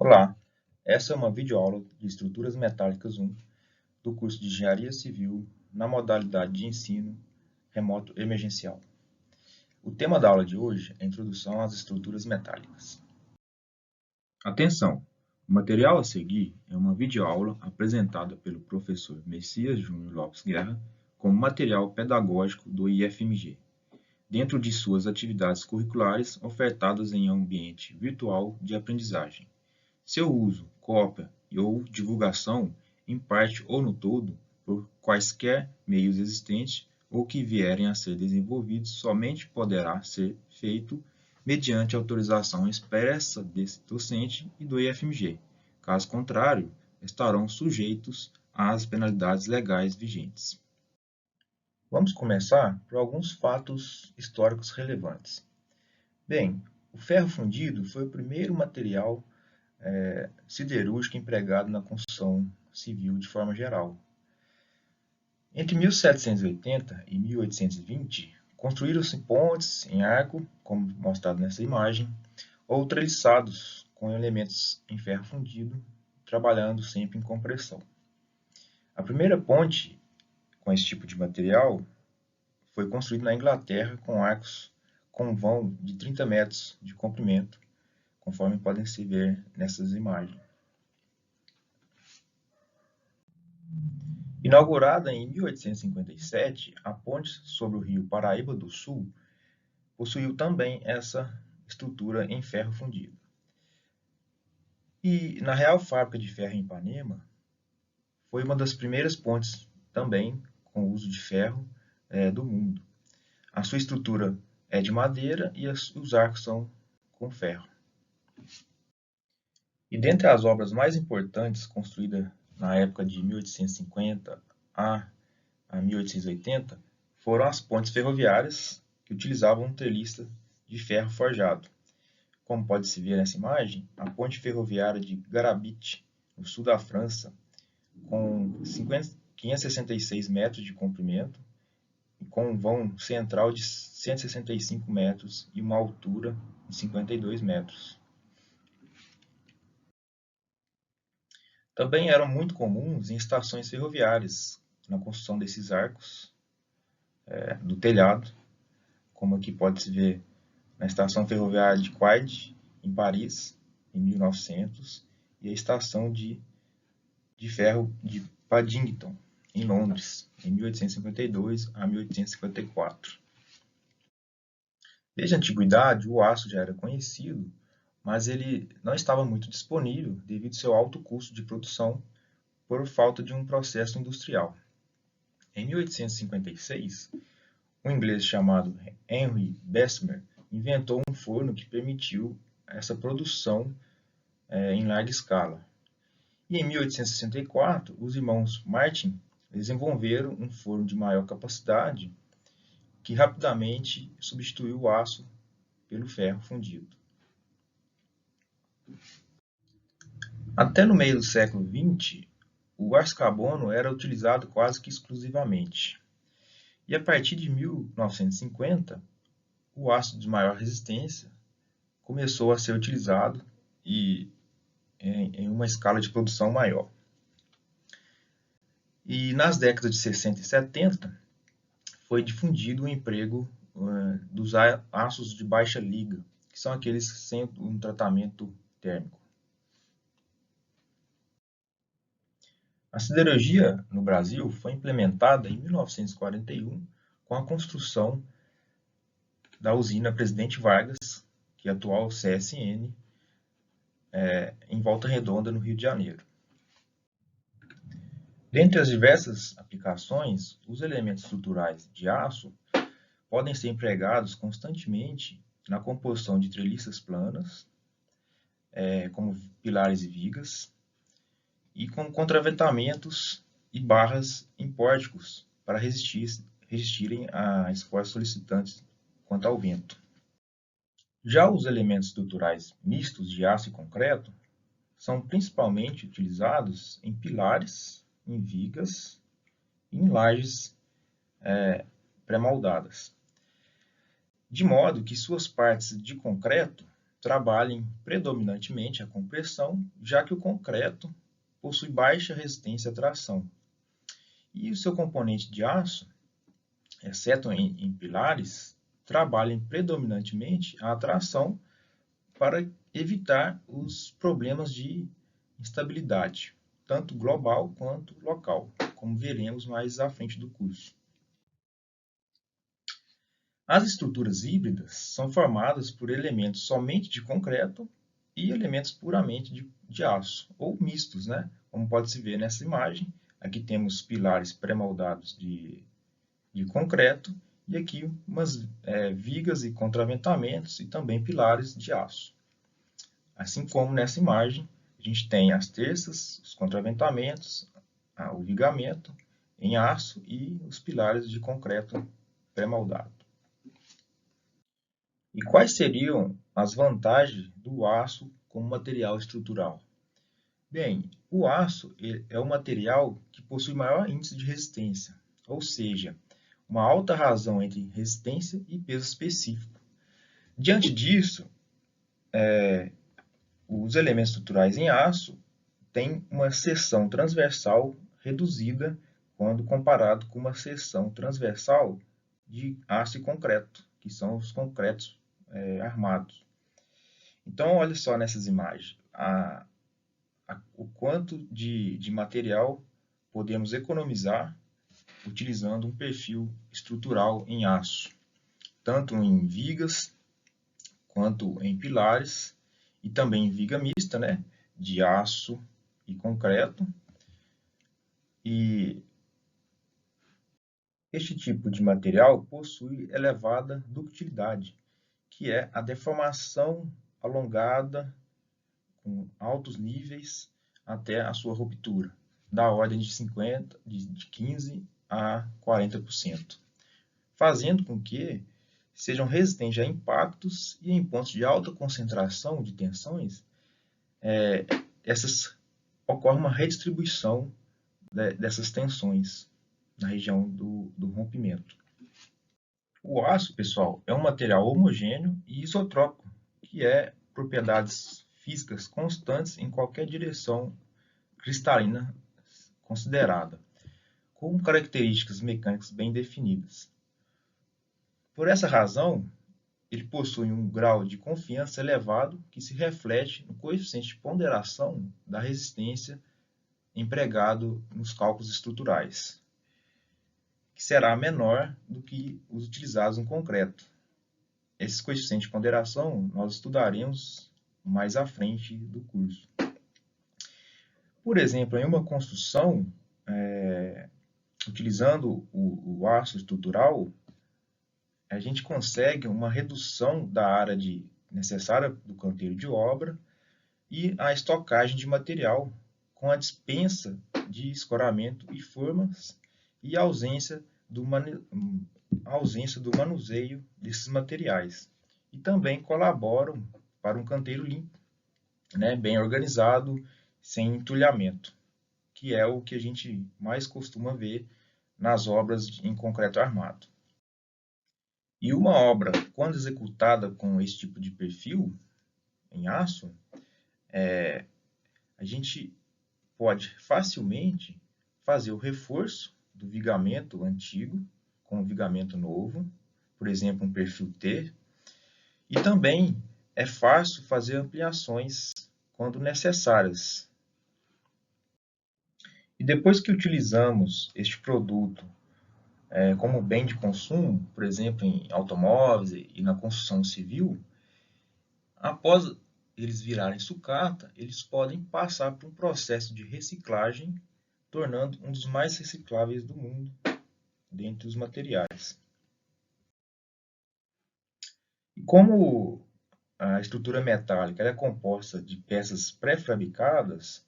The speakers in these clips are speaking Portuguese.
Olá, essa é uma videoaula de Estruturas Metálicas 1 do curso de Engenharia Civil na modalidade de ensino remoto emergencial. O tema da aula de hoje é a Introdução às Estruturas Metálicas. Atenção! O material a seguir é uma videoaula apresentada pelo professor Messias Júnior Lopes Guerra como material pedagógico do IFMG, dentro de suas atividades curriculares ofertadas em ambiente virtual de aprendizagem. Seu uso, cópia ou divulgação, em parte ou no todo, por quaisquer meios existentes ou que vierem a ser desenvolvidos, somente poderá ser feito mediante autorização expressa desse docente e do IFMG. Caso contrário, estarão sujeitos às penalidades legais vigentes. Vamos começar por alguns fatos históricos relevantes. Bem, o ferro fundido foi o primeiro material siderúrgico empregado na construção civil de forma geral. Entre 1780 e 1820, construíram-se pontes em arco, como mostrado nessa imagem, ou treliçados com elementos em ferro fundido, trabalhando sempre em compressão. A primeira ponte com esse tipo de material foi construída na Inglaterra com arcos com vão de 30 metros de comprimento, conforme podem se ver nessas imagens. Inaugurada em 1857, a ponte sobre o rio Paraíba do Sul possuiu também essa estrutura em ferro fundido. E na Real Fábrica de Ferro em Ipanema, foi uma das primeiras pontes também com uso de ferro do mundo. A sua estrutura é de madeira e os arcos são com ferro. E dentre as obras mais importantes construídas na época de 1850 a 1880, foram as pontes ferroviárias que utilizavam um treliça de ferro forjado. Como pode-se ver nessa imagem, a ponte ferroviária de Garabit, no sul da França, com 566 metros de comprimento, com um vão central de 165 metros e uma altura de 52 metros. Também eram muito comuns em estações ferroviárias, na construção desses arcos do telhado, como aqui pode-se ver na estação ferroviária de Quaid, em Paris, em 1900, e a estação de ferro de Paddington, em Londres, em 1852 a 1854. Desde a antiguidade, o aço já era conhecido, mas ele não estava muito disponível devido ao seu alto custo de produção por falta de um processo industrial. Em 1856, um inglês chamado Henry Bessemer inventou um forno que permitiu essa produção em larga escala. E em 1864, os irmãos Martin desenvolveram um forno de maior capacidade que rapidamente substituiu o aço pelo ferro fundido. Até no meio do século XX, o aço carbono era utilizado quase que exclusivamente. E a partir de 1950, o aço de maior resistência começou a ser utilizado em uma escala de produção maior. E nas décadas de 60 e 70, foi difundido o emprego dos aços de baixa liga, que são aqueles sem um tratamento térmico. A siderurgia no Brasil foi implementada em 1941 com a construção da usina Presidente Vargas, que é a atual CSN, em Volta Redonda, no Rio de Janeiro. Dentre as diversas aplicações, os elementos estruturais de aço podem ser empregados constantemente na composição de treliças planas, como pilares e vigas, e com contraventamentos e barras em pórticos para resistirem a esforços solicitantes quanto ao vento. Já os elementos estruturais mistos de aço e concreto são principalmente utilizados em pilares, em vigas e em lajes pré-moldadas, de modo que suas partes de concreto trabalhem predominantemente a compressão, já que o concreto possui baixa resistência à tração. E o seu componente de aço, exceto em pilares, trabalhem predominantemente a tração para evitar os problemas de instabilidade, tanto global quanto local, como veremos mais à frente do curso. As estruturas híbridas são formadas por elementos somente de concreto e elementos puramente de aço, ou mistos, né? Como pode-se ver nessa imagem. Aqui temos pilares pré-moldados de concreto e aqui umas vigas e contraventamentos e também pilares de aço. Assim como nessa imagem, a gente tem as terças, os contraventamentos, o vigamento em aço e os pilares de concreto pré-moldado. E quais seriam as vantagens do aço como material estrutural? Bem, o aço é o material que possui maior índice de resistência, ou seja, uma alta razão entre resistência e peso específico. Diante disso, os elementos estruturais em aço têm uma seção transversal reduzida quando comparado com uma seção transversal de aço e concreto, que são os concretos armados. Então, olha só nessas imagens, o quanto de material podemos economizar utilizando um perfil estrutural em aço, tanto em vigas quanto em pilares e também em viga mista, né, de aço e concreto. E este tipo de material possui elevada ductilidade, que é a deformação alongada com altos níveis até a sua ruptura, da ordem de 15 a 40%, fazendo com que sejam resistentes a impactos e em pontos de alta concentração de tensões, ocorre uma redistribuição dessas tensões na região do rompimento. O aço, pessoal, é um material homogêneo e isotrópico, que é propriedades físicas constantes em qualquer direção cristalina considerada, com características mecânicas bem definidas. Por essa razão, ele possui um grau de confiança elevado que se reflete no coeficiente de ponderação da resistência empregado nos cálculos estruturais, que será menor do que os utilizados no concreto. Esses coeficientes de ponderação nós estudaremos mais à frente do curso. Por exemplo, em uma construção, utilizando o aço estrutural, a gente consegue uma redução da área necessária do canteiro de obra e a estocagem de material com a dispensa de escoramento e formas e a ausência do manuseio desses materiais. E também colaboram para um canteiro limpo, né, bem organizado, sem entulhamento, que é o que a gente mais costuma ver nas obras em concreto armado. E uma obra, quando executada com esse tipo de perfil em aço, a gente pode facilmente fazer o reforço do vigamento antigo com o vigamento novo, por exemplo, um perfil T, e também é fácil fazer ampliações quando necessárias. E depois que utilizamos este produto como bem de consumo, por exemplo, em automóveis e na construção civil, após eles virarem sucata, eles podem passar por um processo de reciclagem, tornando um dos mais recicláveis do mundo dentre os materiais. E como a estrutura metálica é composta de peças pré-fabricadas,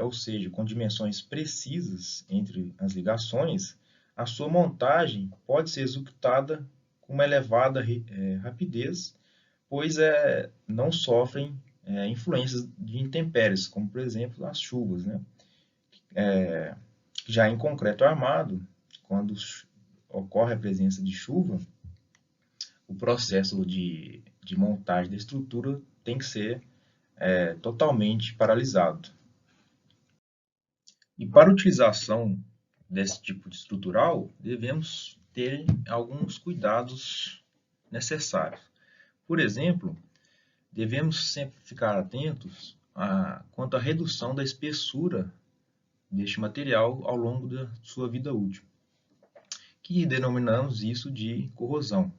ou seja, com dimensões precisas entre as ligações, a sua montagem pode ser executada com uma elevada rapidez, pois não sofrem influências de intempéries, como por exemplo as chuvas, né? Já em concreto armado, quando ocorre a presença de chuva, o processo de de montagem da estrutura tem que ser totalmente paralisado. E para a utilização desse tipo de estrutural, devemos ter alguns cuidados necessários. Por exemplo, devemos sempre ficar atentos quanto à redução da espessura deste material ao longo da sua vida útil, que denominamos isso de corrosão.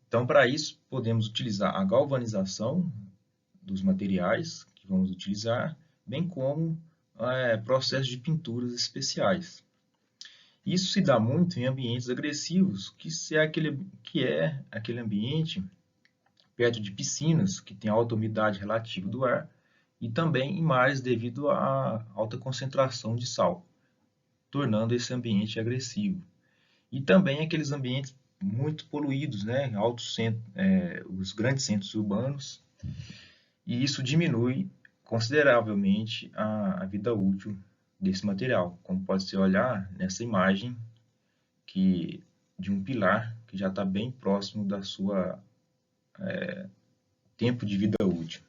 Então, para isso, podemos utilizar a galvanização dos materiais que vamos utilizar, bem como processos de pinturas especiais. Isso se dá muito em ambientes agressivos, que é aquele ambiente perto de piscinas, que tem alta umidade relativa do ar, e também em mares devido à alta concentração de sal, tornando esse ambiente agressivo. E também aqueles ambientes muito poluídos, né? Os grandes centros urbanos, e isso diminui consideravelmente a vida útil desse material, como pode se olhar nessa imagem de um pilar que já está bem próximo da sua tempo de vida útil.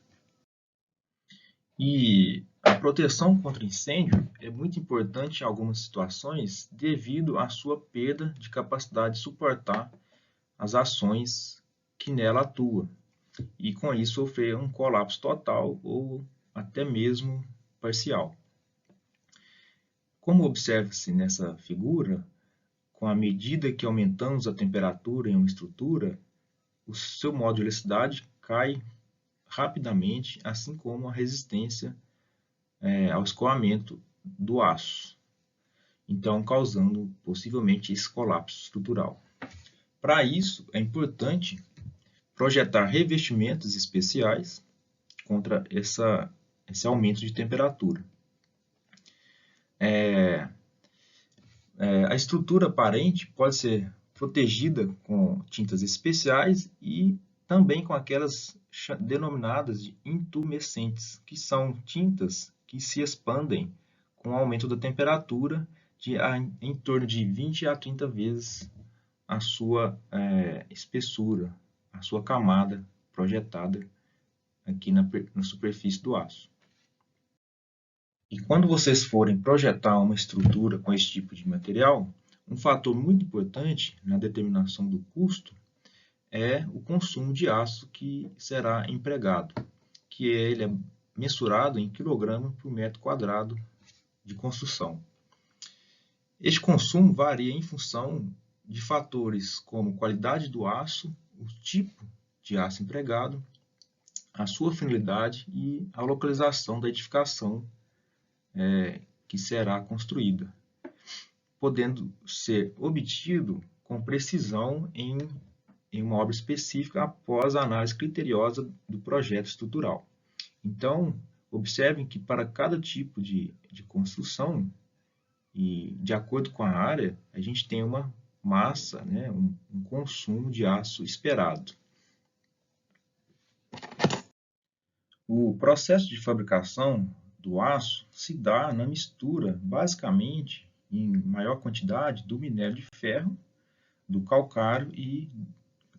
E a proteção contra incêndio é muito importante em algumas situações devido à sua perda de capacidade de suportar as ações que nela atua, e com isso sofrer um colapso total ou até mesmo parcial. Como observa-se nessa figura, com a medida que aumentamos a temperatura em uma estrutura, o seu modo de elasticidade cai rapidamente, assim como a resistência ao escoamento do aço, então causando possivelmente esse colapso estrutural. Para isso, é importante projetar revestimentos especiais contra esse aumento de temperatura. A estrutura aparente pode ser protegida com tintas especiais e também com aquelas denominadas de intumescentes, que são tintas que se expandem com o aumento da temperatura em torno de 20 a 30 vezes a sua espessura, a sua camada projetada aqui na superfície do aço. E quando vocês forem projetar uma estrutura com esse tipo de material, um fator muito importante na determinação do custo é o consumo de aço que será empregado, que ele é mensurado em quilograma por metro quadrado de construção. Este consumo varia em função de fatores como qualidade do aço, o tipo de aço empregado, a sua finalidade e a localização da edificação que será construída, podendo ser obtido com precisão em uma obra específica após a análise criteriosa do projeto estrutural. Então, observem que para cada tipo de construção, e de acordo com a área, a gente tem uma massa, né, um consumo de aço esperado. O processo de fabricação do aço se dá na mistura, basicamente, em maior quantidade, do minério de ferro, do calcário e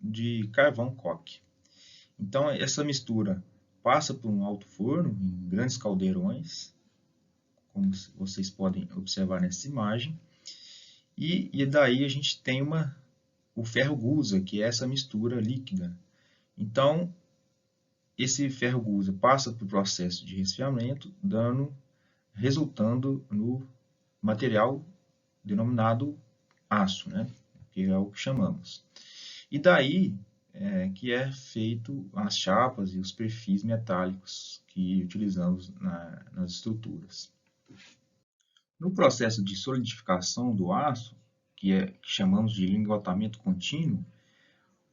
de carvão coke. Então, essa mistura passa por um alto forno, em grandes caldeirões, como vocês podem observar nessa imagem, e daí a gente tem o ferro gusa, que é essa mistura líquida. Então, esse ferro gusa passa por processo de resfriamento, resultando no material denominado aço, né? Que é o que chamamos. E daí que é feito as chapas e os perfis metálicos que utilizamos nas estruturas. No processo de solidificação do aço, que chamamos de lingotamento contínuo,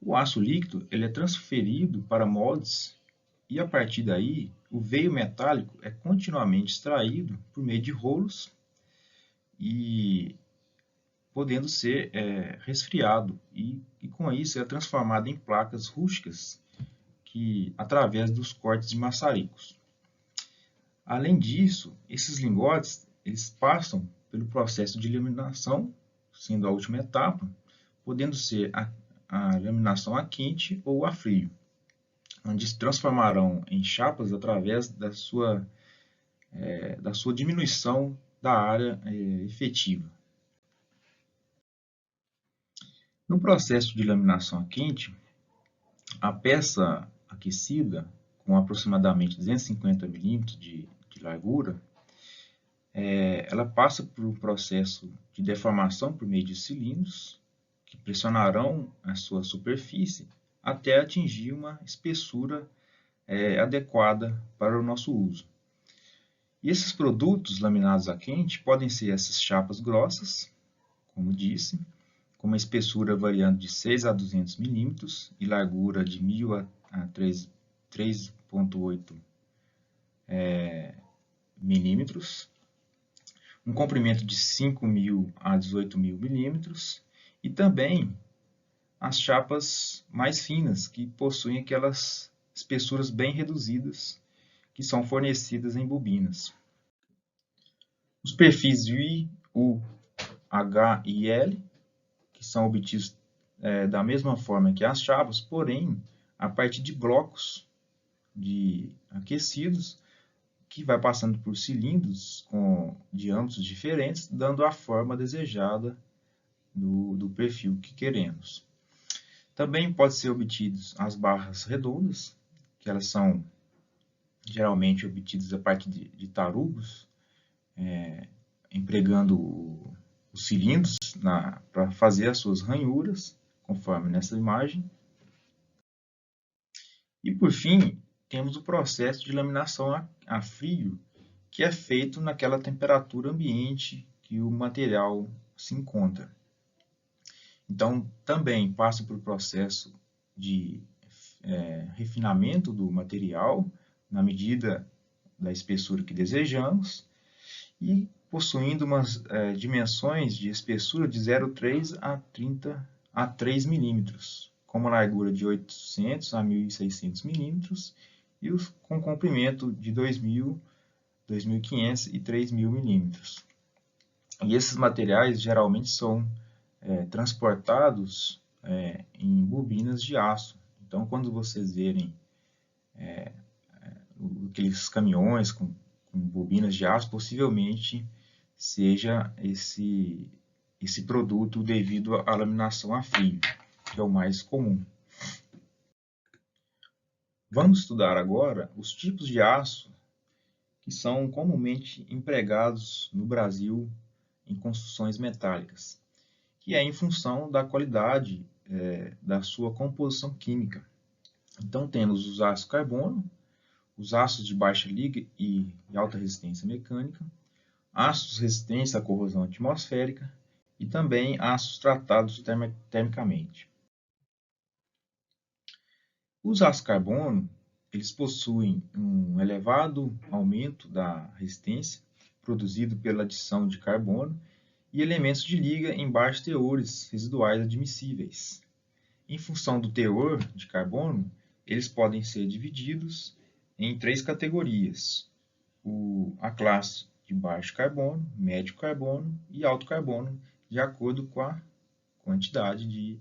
o aço líquido ele é transferido para moldes e, a partir daí, o veio metálico é continuamente extraído por meio de rolos e podendo ser resfriado. E com isso é transformado em placas rústicas através dos cortes de maçaricos. Além disso, esses lingotes eles passam pelo processo de laminação, sendo a última etapa, podendo ser a laminação a quente ou a frio. onde se transformarão em chapas através da sua diminuição da área efetiva. No processo de laminação a quente, a peça aquecida, com aproximadamente 250 milímetros de largura, ela passa por um processo de deformação por meio de cilindros, que pressionarão a sua superfície até atingir uma espessura adequada para o nosso uso. E esses produtos laminados a quente podem ser essas chapas grossas, como disse, com uma espessura variando de 6 a 200 milímetros e largura de 1000 a 3,8 milímetros, um comprimento de 5.000 a 18.000 milímetros, e também as chapas mais finas, que possuem aquelas espessuras bem reduzidas, que são fornecidas em bobinas. Os perfis I, U, H e L, que são obtidos da mesma forma que as chapas, porém a partir de blocos aquecidos, que vai passando por cilindros com diâmetros diferentes, dando a forma desejada do perfil que queremos. Também pode ser obtidos as barras redondas, que elas são geralmente obtidas a partir de tarugos, empregando os cilindros para fazer as suas ranhuras, conforme nessa imagem. E por fim, temos o processo de laminação a frio, que é feito naquela temperatura ambiente que o material se encontra. Então, também passa por processo de refinamento do material, na medida da espessura que desejamos, e possuindo umas dimensões de espessura de 0,3 a 3 milímetros, com uma largura de 800 a 1.600 milímetros e com comprimento de 2.000, 2.500 e 3.000 milímetros. E esses materiais geralmente são transportados em bobinas de aço. Então, quando vocês verem aqueles caminhões com bobinas de aço, possivelmente seja esse produto devido à laminação a frio, que é o mais comum. Vamos estudar agora os tipos de aço que são comumente empregados no Brasil em construções metálicas, que é em função da qualidade da sua composição química. Então, temos os aços carbono, os aços de baixa liga e alta resistência mecânica, aços resistentes à corrosão atmosférica e também aços tratados termicamente. Os aços carbono, eles possuem um elevado aumento da resistência produzido pela adição de carbono e elementos de liga em baixos teores residuais admissíveis. Em função do teor de carbono, eles podem ser divididos em 3 categorias: a classe de baixo carbono, médio carbono e alto carbono, de acordo com a quantidade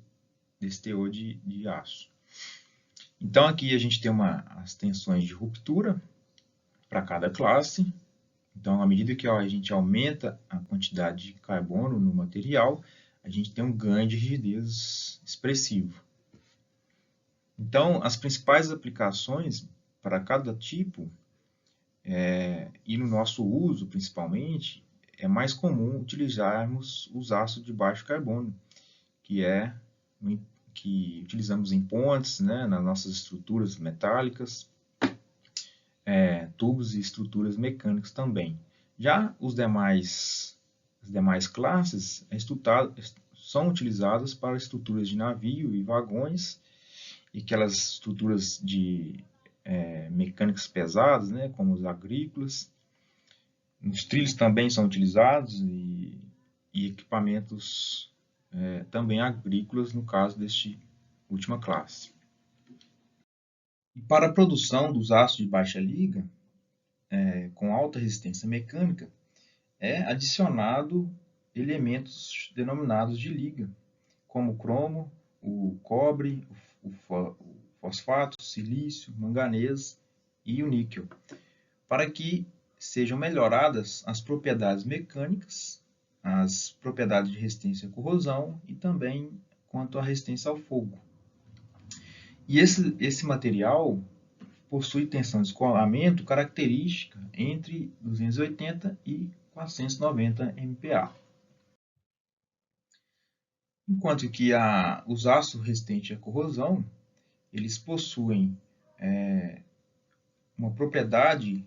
desse teor de aço. Então, aqui a gente tem as tensões de ruptura para cada classe. Então, à medida que a gente aumenta a quantidade de carbono no material, a gente tem um ganho de rigidez expressivo. Então, as principais aplicações para cada tipo, e no nosso uso principalmente, é mais comum utilizarmos os aços de baixo carbono, que utilizamos em pontes, nas nossas estruturas metálicas, tubos e estruturas mecânicas também. Já as demais classes são utilizadas para estruturas de navio e vagões, e aquelas estruturas mecânicas pesadas, como os agrícolas. Os trilhos também são utilizados e equipamentos também agrícolas, no caso desta última classe. E para a produção dos aços de baixa liga, com alta resistência mecânica, é adicionado elementos denominados de liga, como o cromo, o cobre, o fosfato, silício, manganês e o níquel, para que sejam melhoradas as propriedades mecânicas, as propriedades de resistência à corrosão e também quanto à resistência ao fogo. E esse material possui tensão de escoamento característica entre 280 e 490 MPa. Enquanto que os aços resistentes à corrosão, eles possuem uma propriedade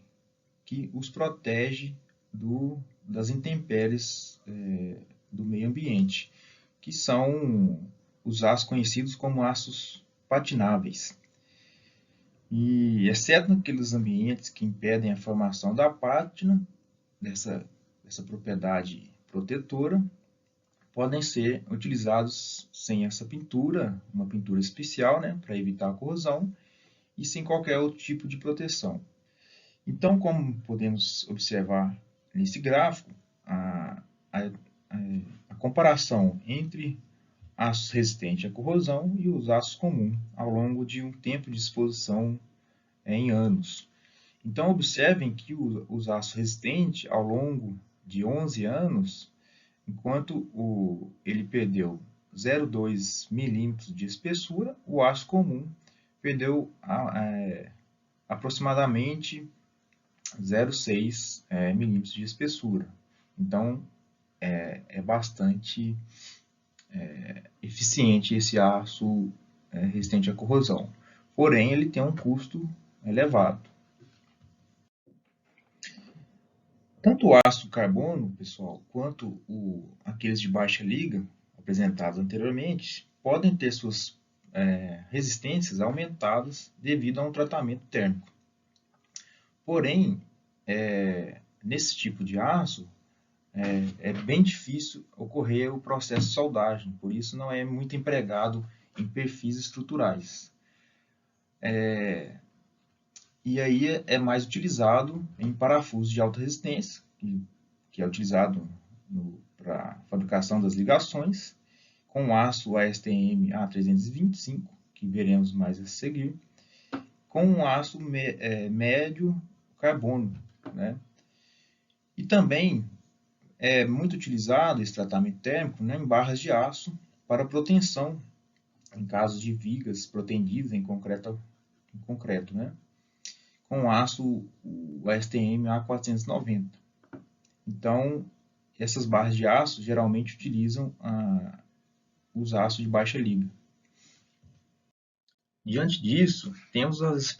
que os protege das intempéries do meio ambiente, que são os aços conhecidos como aços patináveis. E, exceto naqueles ambientes que impedem a formação da pátina, dessa propriedade protetora, podem ser utilizados sem essa pintura, uma pintura especial, né, para evitar a corrosão, e sem qualquer outro tipo de proteção. Então, como podemos observar nesse gráfico, a comparação entre aços resistentes à corrosão e os aços comuns ao longo de um tempo de exposição em anos. Então, observem que os aços resistentes, ao longo de 11 anos, enquanto ele perdeu 0,2 milímetros de espessura, o aço comum perdeu aproximadamente 0,6 milímetros de espessura. Então, é bastante eficiente esse aço resistente à corrosão. Porém, ele tem um custo elevado. Tanto o ácido carbono, pessoal, quanto aqueles de baixa liga, apresentados anteriormente, podem ter suas resistências aumentadas devido a um tratamento térmico. Porém, nesse tipo de aço, é bem difícil ocorrer o processo de soldagem, por isso não é muito empregado em perfis estruturais. E aí é mais utilizado em parafusos de alta resistência, que é utilizado para a fabricação das ligações, com aço ASTM A325, que veremos mais a seguir, com um aço médio carbono, né? E também é muito utilizado esse tratamento térmico, né, em barras de aço para proteção em caso de vigas protendidas em concreto, né, com aço o ASTM A490. Então, essas barras de aço geralmente utilizam os aços de baixa liga. Diante disso, temos as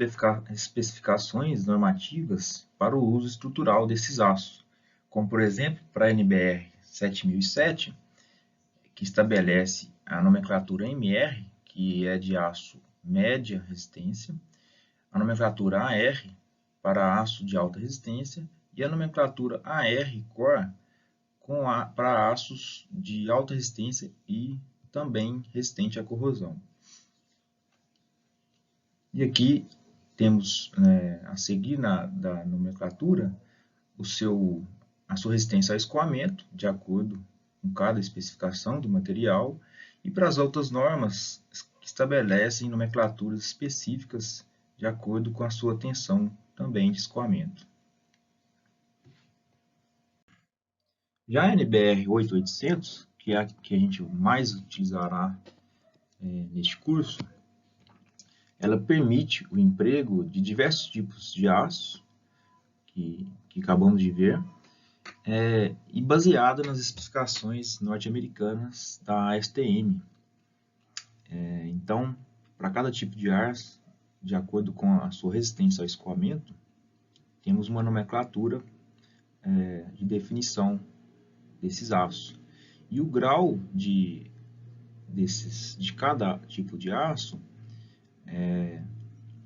especificações normativas para o uso estrutural desses aços, como, por exemplo, para a NBR 7007, que estabelece a nomenclatura MR, que é de aço média resistência, a nomenclatura AR, para aço de alta resistência, e a nomenclatura AR Core, para aços de alta resistência e também resistente à corrosão. E aqui temos a seguir da nomenclatura a sua resistência ao escoamento, de acordo com cada especificação do material, e para as outras normas que estabelecem nomenclaturas específicas de acordo com a sua tensão também de escoamento. Já a NBR 8800, que é a que a gente mais utilizará neste curso, ela permite o emprego de diversos tipos de aço, que acabamos de ver, e baseada nas especificações norte-americanas da ASTM. Então, para cada tipo de aço, de acordo com a sua resistência ao escoamento, temos uma nomenclatura de definição desses aços. E o grau de cada tipo de aço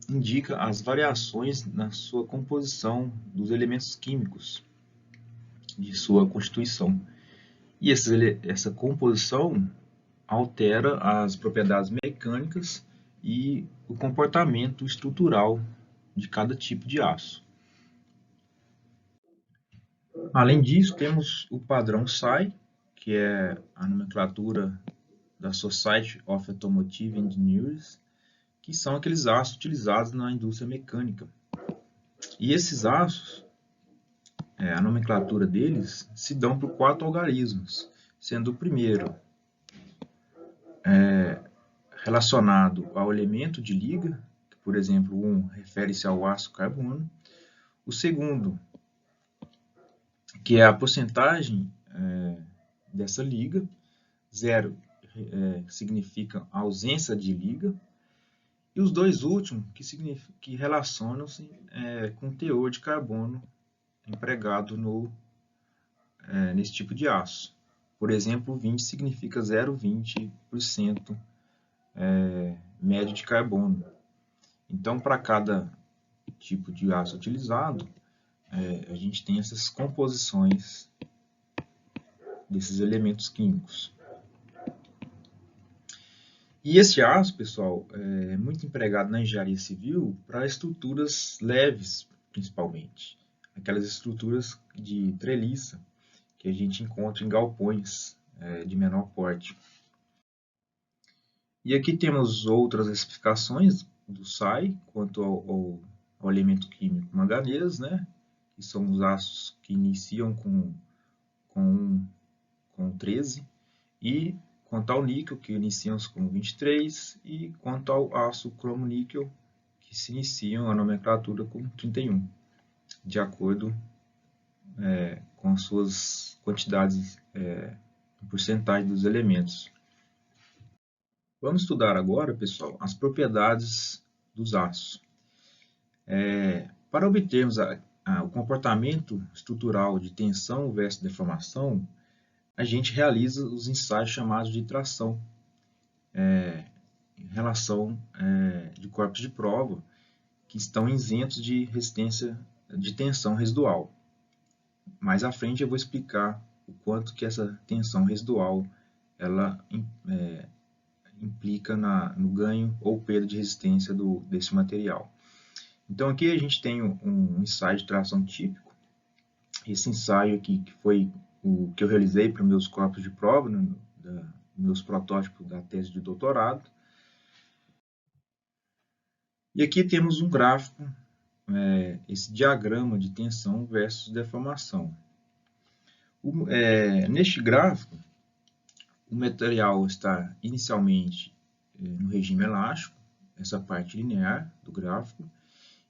indica as variações na sua composição dos elementos químicos de sua constituição. E essa composição altera as propriedades mecânicas e o comportamento estrutural de cada tipo de aço. Além disso, temos o padrão SAE, que é a nomenclatura da Society of Automotive Engineers, que são aqueles aços utilizados na indústria mecânica. E esses aços, a nomenclatura deles se dão por 4 algarismos, sendo o primeiro relacionado ao elemento de liga, que, por exemplo, 1 refere-se ao aço carbono. O segundo, que é a porcentagem dessa liga, 0 significa ausência de liga, e os dois últimos que relacionam-se com o teor de carbono empregado nesse tipo de aço. Por exemplo, 20 significa 0,20% médio de carbono. Então, para cada tipo de aço utilizado, a gente tem essas composições desses elementos químicos. E esse aço, pessoal, é muito empregado na engenharia civil para estruturas leves, principalmente. Aquelas estruturas de treliça que a gente encontra em galpões de menor porte. E aqui temos outras especificações do SAI quanto ao elemento químico manganês, né? Que são os aços que iniciam com 13, e quanto ao níquel, que iniciam com 23, e quanto ao aço cromo-níquel, que se iniciam a nomenclatura com 31, de acordo com as suas quantidades em porcentagem dos elementos. Vamos estudar agora, pessoal, as propriedades dos aços. Para obtermos o comportamento estrutural de tensão versus deformação, a gente realiza os ensaios chamados de tração, em relação de corpos de prova que estão isentos de resistência de tensão residual. Mais à frente eu vou explicar o quanto que essa tensão residual ela implica no ganho ou perda de resistência desse material. Então aqui a gente tem um ensaio de tração típico. Esse ensaio aqui que foi o que eu realizei para meus corpos de prova, meus protótipos da tese de doutorado. E aqui temos um gráfico, esse diagrama de tensão versus deformação. Neste gráfico, o material está inicialmente no regime elástico, essa parte linear do gráfico,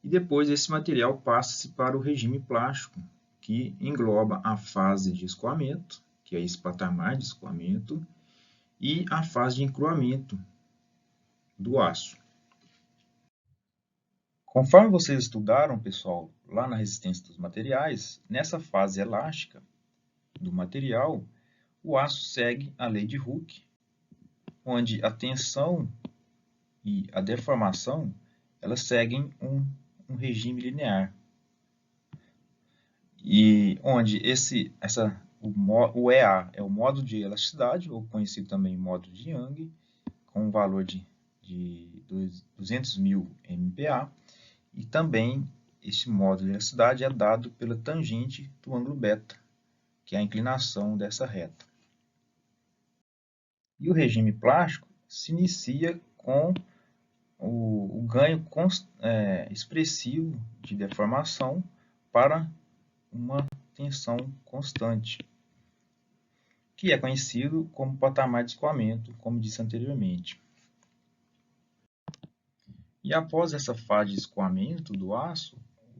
e depois esse material passa-se para o regime plástico, que engloba a fase de escoamento, que é esse patamar de escoamento, e a fase de encruamento do aço. Conforme vocês estudaram, pessoal, lá na resistência dos materiais, nessa fase elástica do material, o aço segue a lei de Hooke, onde a tensão e a deformação elas seguem um regime linear. E onde o EA é o modo de elasticidade, ou conhecido também modo de Young, com um valor de 200.000 MPa, e também este modo de elasticidade é dado pela tangente do ângulo beta, que é a inclinação dessa reta. E o regime plástico se inicia com o ganho expressivo de deformação para uma tensão constante, que é conhecido como patamar de escoamento, como disse anteriormente. E após essa fase de escoamento do aço,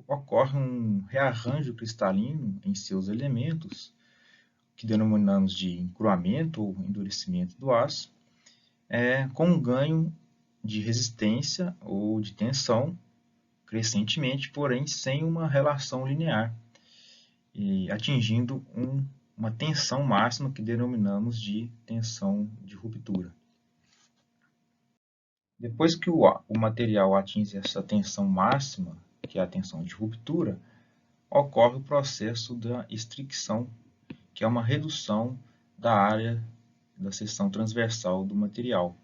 ocorre um rearranjo cristalino em seus elementos, que denominamos de encruamento ou endurecimento do aço, com um ganho de resistência ou de tensão crescentemente, porém sem uma relação linear, e atingindo uma tensão máxima que denominamos de tensão de ruptura. Depois que o material atinge essa tensão máxima, que é a tensão de ruptura, ocorre o processo da estricção, que é uma redução da área da seção transversal do material.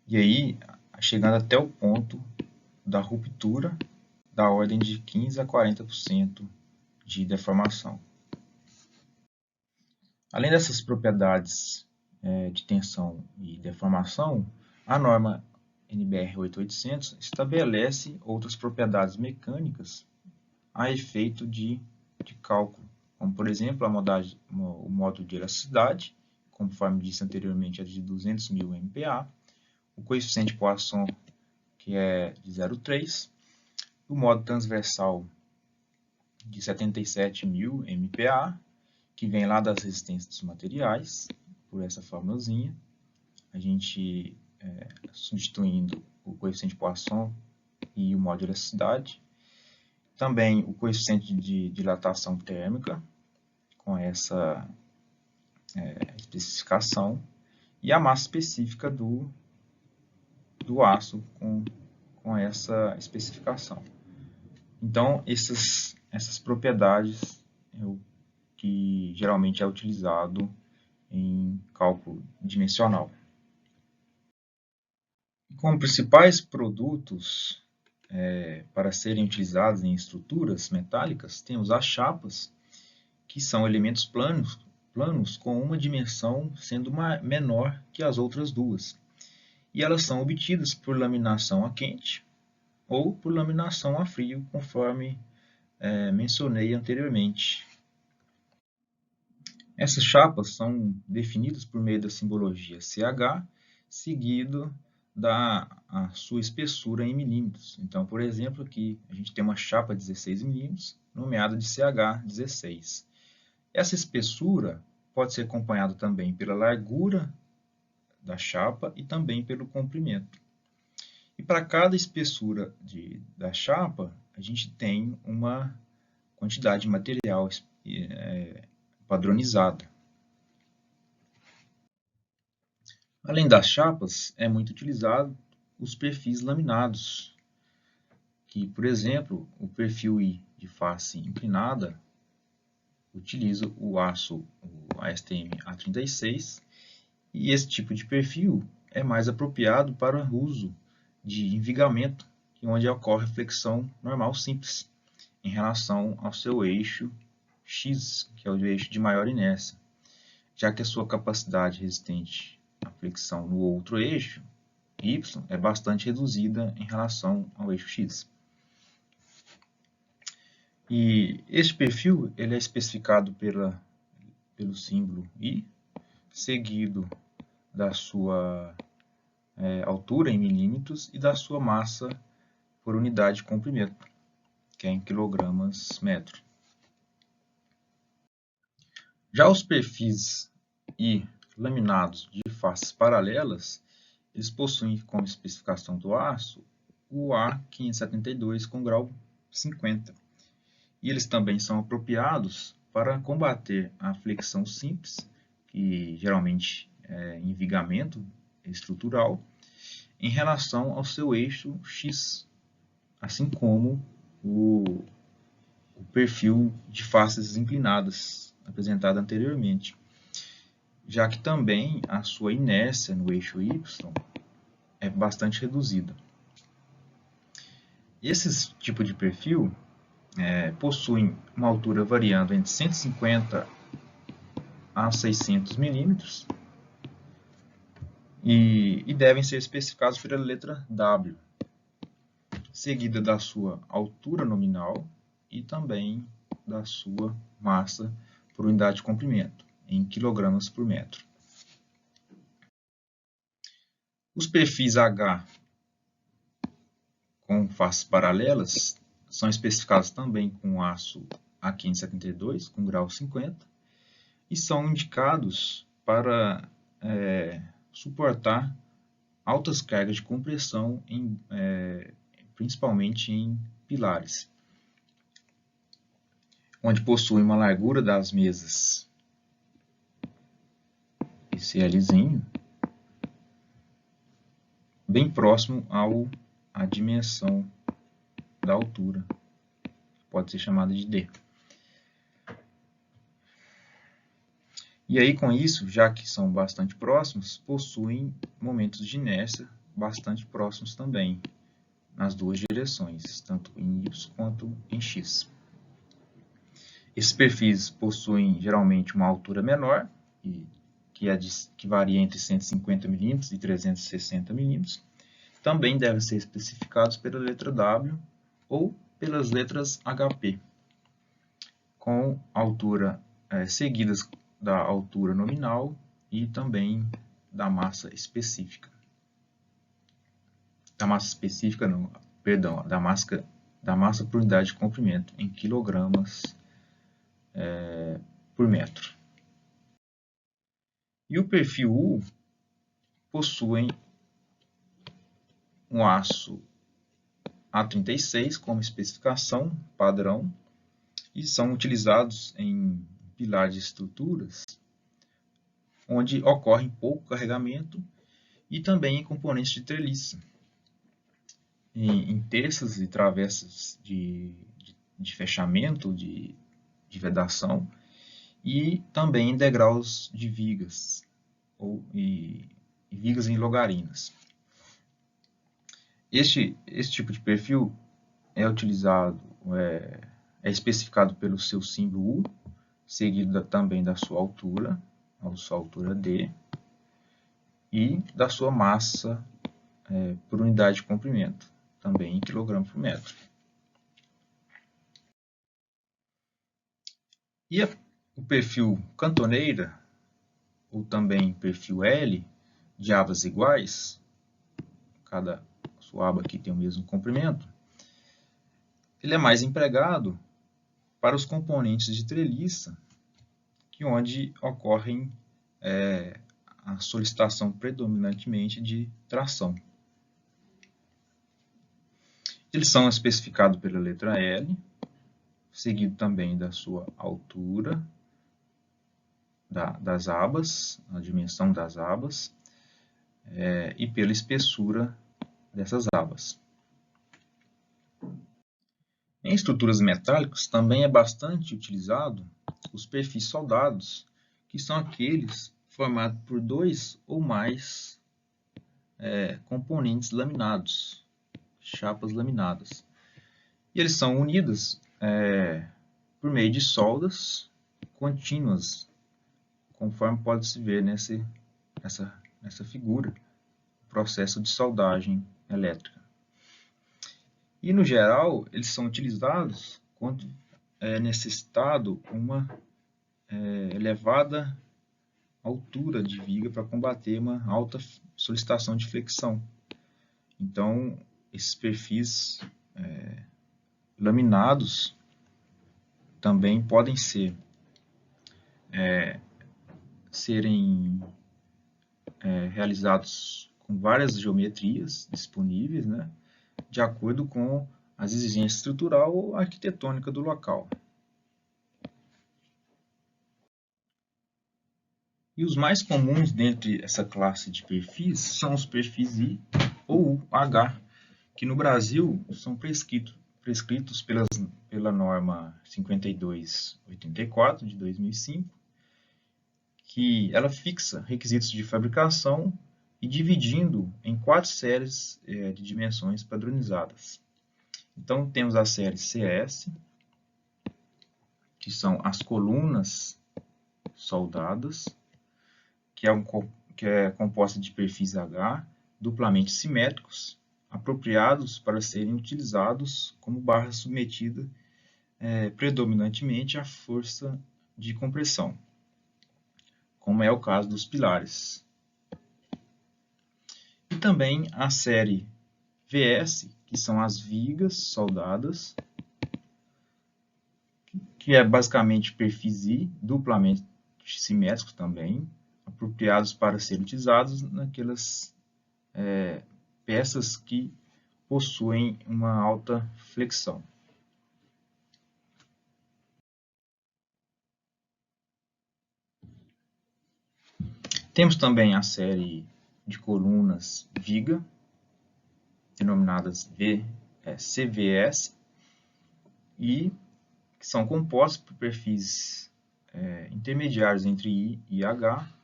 E aí, chegando até o ponto da ruptura, da ordem de 15 a 40% de deformação. Além dessas propriedades de tensão e deformação, A norma NBR 8800 estabelece outras propriedades mecânicas a efeito de cálculo, como, por exemplo, o módulo de elasticidade, conforme disse anteriormente, é de 200.000 MPa, o coeficiente de Poisson, que é de 0,3, o módulo transversal de 77.000 MPa, que vem lá das resistências dos materiais, por essa formulazinha, a gente substituindo o coeficiente de Poisson e o módulo de elasticidade. Também o coeficiente de dilatação térmica, com essa especificação, e a massa específica do aço com essa especificação. Então, essas propriedades é o que geralmente é utilizado em cálculo dimensional. Como principais produtos para serem utilizados em estruturas metálicas, temos as chapas, que são elementos planos com uma dimensão sendo menor que as outras duas. E elas são obtidas por laminação a quente ou por laminação a frio, conforme mencionei anteriormente. Essas chapas são definidas por meio da simbologia CH, seguido da sua espessura em milímetros. Então, por exemplo, aqui a gente tem uma chapa 16 milímetros, nomeada de CH16. Essa espessura pode ser acompanhada também pela largura da chapa e também pelo comprimento. E para cada espessura da chapa, a gente tem uma quantidade de material padronizada. Além das chapas, é muito utilizado os perfis laminados, que, por exemplo, o perfil I de face inclinada utiliza o aço, o ASTM A36, e esse tipo de perfil é mais apropriado para o uso de envigamento, onde ocorre flexão normal simples, em relação ao seu eixo X, que é o eixo de maior inércia, já que a sua capacidade resistente à flexão no outro eixo, Y, é bastante reduzida em relação ao eixo X. E este perfil ele é especificado pelo símbolo I, seguido da sua altura em milímetros e da sua massa por unidade de comprimento, que é em quilogramas/metro. Já os perfis I laminados de faces paralelas, eles possuem como especificação do aço o A572 com grau 50. E eles também são apropriados para combater a flexão simples, que geralmente é envigamento estrutural, em relação ao seu eixo X, assim como o perfil de faces inclinadas apresentado anteriormente, já que também a sua inércia no eixo Y é bastante reduzida. Esses tipos de perfil possuem uma altura variando entre 150 a 600 milímetros e devem ser especificados pela letra W, seguida da sua altura nominal e também da sua massa por unidade de comprimento, em quilogramas por metro. Os perfis H com faces paralelas são especificados também com aço A572 com grau 50 e são indicados para suportar altas cargas de compressão, principalmente em pilares, onde possuem uma largura das mesas, esse Lzinho, bem próximo à dimensão da altura, pode ser chamada de D. E aí, com isso, já que são bastante próximos, possuem momentos de inércia bastante próximos também, nas duas direções, tanto em Y quanto em X. Esses perfis possuem geralmente uma altura menor que varia entre 150 mm e 360 mm, também devem ser especificados pela letra W ou pelas letras HP, com altura seguidas da altura nominal e também da massa específica. Da massa específica não, perdão, da massa por unidade de comprimento em quilogramas por metro. E o perfil U possui um aço A36 como especificação padrão e são utilizados em pilares de estruturas onde ocorre pouco carregamento e também em componentes de treliça, em terças e travessas de fechamento, de vedação, e também em degraus de vigas e vigas em logarinas. Este tipo de perfil é utilizado, é especificado pelo seu símbolo U, seguido também da sua altura, a sua altura D, e da sua massa por unidade de comprimento, também em quilograma por metro. E o perfil cantoneira, ou também perfil L, de abas iguais, cada sua aba aqui tem o mesmo comprimento, ele é mais empregado para os componentes de treliça, onde ocorrem a solicitação predominantemente de tração. Eles são especificados pela letra L, seguido também da sua altura, das abas, a dimensão das abas, e pela espessura dessas abas. Em estruturas metálicas também é bastante utilizado os perfis soldados, que são aqueles formados por dois ou mais componentes laminados, chapas laminadas. E eles são unidos por meio de soldas contínuas, conforme pode-se ver nessa figura, o processo de soldagem elétrica. E, no geral, eles são utilizados quando é necessitado uma elevada altura de viga para combater uma alta solicitação de flexão. Então, esses perfis laminados também podem serem realizados com várias geometrias disponíveis, né, de acordo com as exigências estrutural ou arquitetônica do local. E os mais comuns dentre essa classe de perfis são os perfis I ou H, que no Brasil são prescritos pela norma 5284 de 2005, que ela fixa requisitos de fabricação e dividindo em 4 séries de dimensões padronizadas. Então, temos a série CS, que são as colunas soldadas, que é composta de perfis H, duplamente simétricos, apropriados para serem utilizados como barra submetida predominantemente à força de compressão, como é o caso dos pilares. E também a série VS, que são as vigas soldadas, que é basicamente perfis I, duplamente simétricos também, apropriados para serem utilizados naquelas peças que possuem uma alta flexão. Temos também a série de colunas viga, denominadas CVS, e que são compostas por perfis intermediários entre I e H,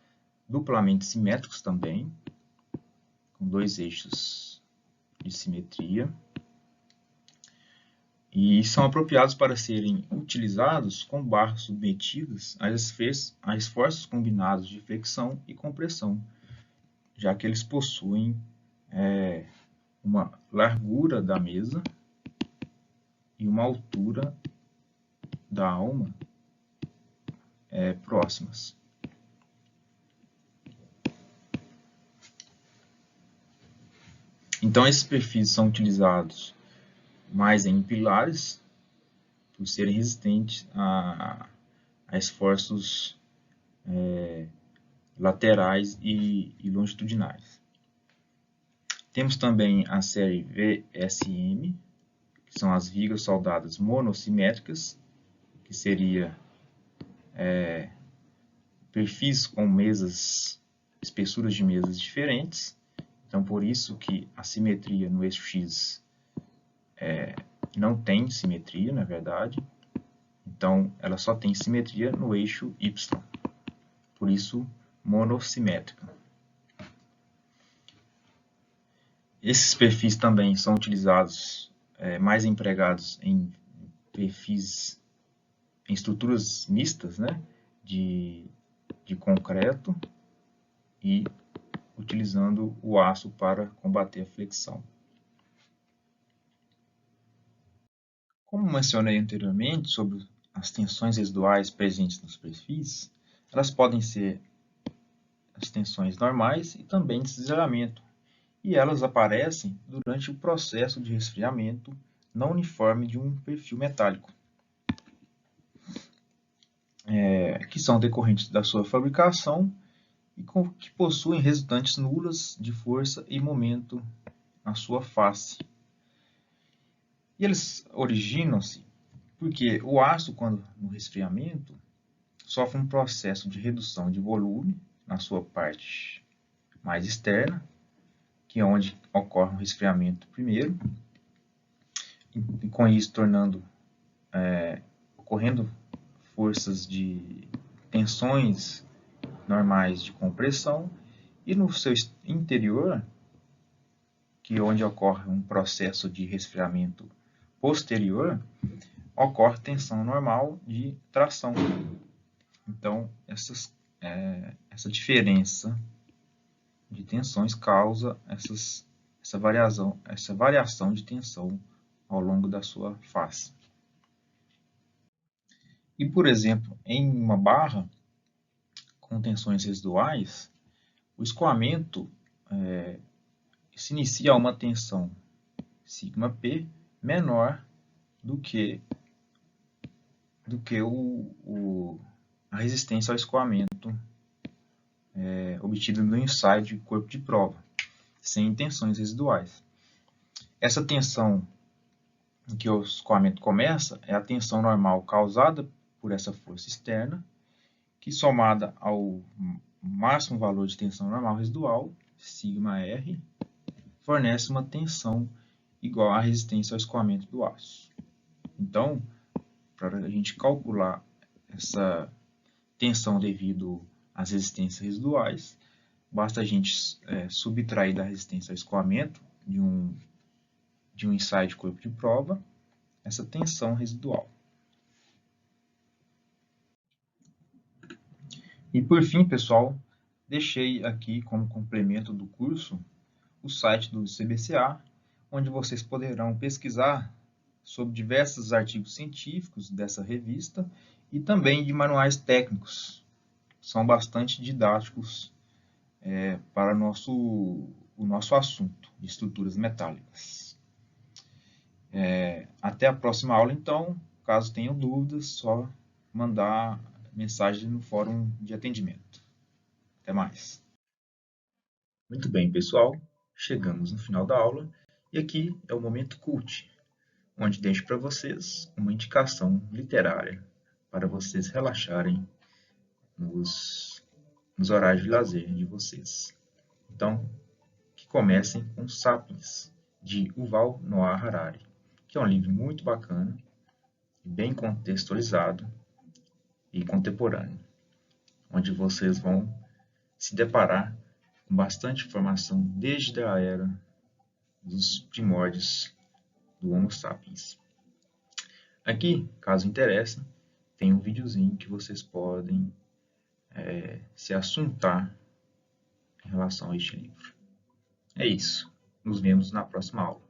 duplamente simétricos também, com 2 eixos de simetria, e são apropriados para serem utilizados com barras submetidas a esforços combinados de flexão e compressão, já que eles possuem uma largura da mesa e uma altura da alma próximas. Então, esses perfis são utilizados mais em pilares, por serem resistentes a esforços laterais e longitudinais. Temos também a série VSM, que são as vigas soldadas monossimétricas, que seria perfis com mesas, espessuras de mesas diferentes. Então, por isso que a simetria no eixo X não tem simetria, na verdade. Então, ela só tem simetria no eixo Y. Por isso, monossimétrica. Esses perfis também são utilizados, mais empregados em perfis, em estruturas mistas, né, de concreto e utilizando o aço para combater a flexão. Como mencionei anteriormente sobre as tensões residuais presentes nos perfis, elas podem ser as tensões normais e também de cisalhamento, e elas aparecem durante o processo de resfriamento não uniforme de um perfil metálico, que são decorrentes da sua fabricação e que possuem resultantes nulas de força e momento na sua face. E eles originam-se porque o aço, quando no resfriamento, sofre um processo de redução de volume na sua parte mais externa, que é onde ocorre o resfriamento primeiro, e com isso ocorrendo forças de tensões normais de compressão, e no seu interior, que é onde ocorre um processo de resfriamento posterior, ocorre tensão normal de tração. Então, essa diferença de tensões causa essa variação de tensão ao longo da sua face. E, por exemplo, em uma barra com tensões residuais, o escoamento se inicia a uma tensão σp menor do que a resistência ao escoamento obtida no ensaio de corpo de prova, sem tensões residuais. Essa tensão em que o escoamento começa é a tensão normal causada por essa força externa, que somada ao máximo valor de tensão normal residual, σr, fornece uma tensão igual à resistência ao escoamento do aço. Então, para a gente calcular essa tensão devido às resistências residuais, basta a gente subtrair da resistência ao escoamento de um ensaio de corpo de prova essa tensão residual. E por fim, pessoal, deixei aqui como complemento do curso o site do CBCA, onde vocês poderão pesquisar sobre diversos artigos científicos dessa revista e também de manuais técnicos. São bastante didáticos para o nosso assunto de estruturas metálicas. Até a próxima aula, então. Caso tenham dúvidas, só mandar mensagem no fórum de atendimento. Até mais. Muito bem, pessoal. Chegamos no final da aula e aqui é o Momento Cult, onde deixo para vocês uma indicação literária para vocês relaxarem nos horários de lazer de vocês. Então, que comecem com Sapiens, de Yuval Noah Harari, que é um livro muito bacana, bem contextualizado e contemporâneo, onde vocês vão se deparar com bastante informação desde a era dos primórdios do Homo sapiens. Aqui, caso interesse, tem um videozinho que vocês podem se assuntar em relação a este livro. É isso. Nos vemos na próxima aula.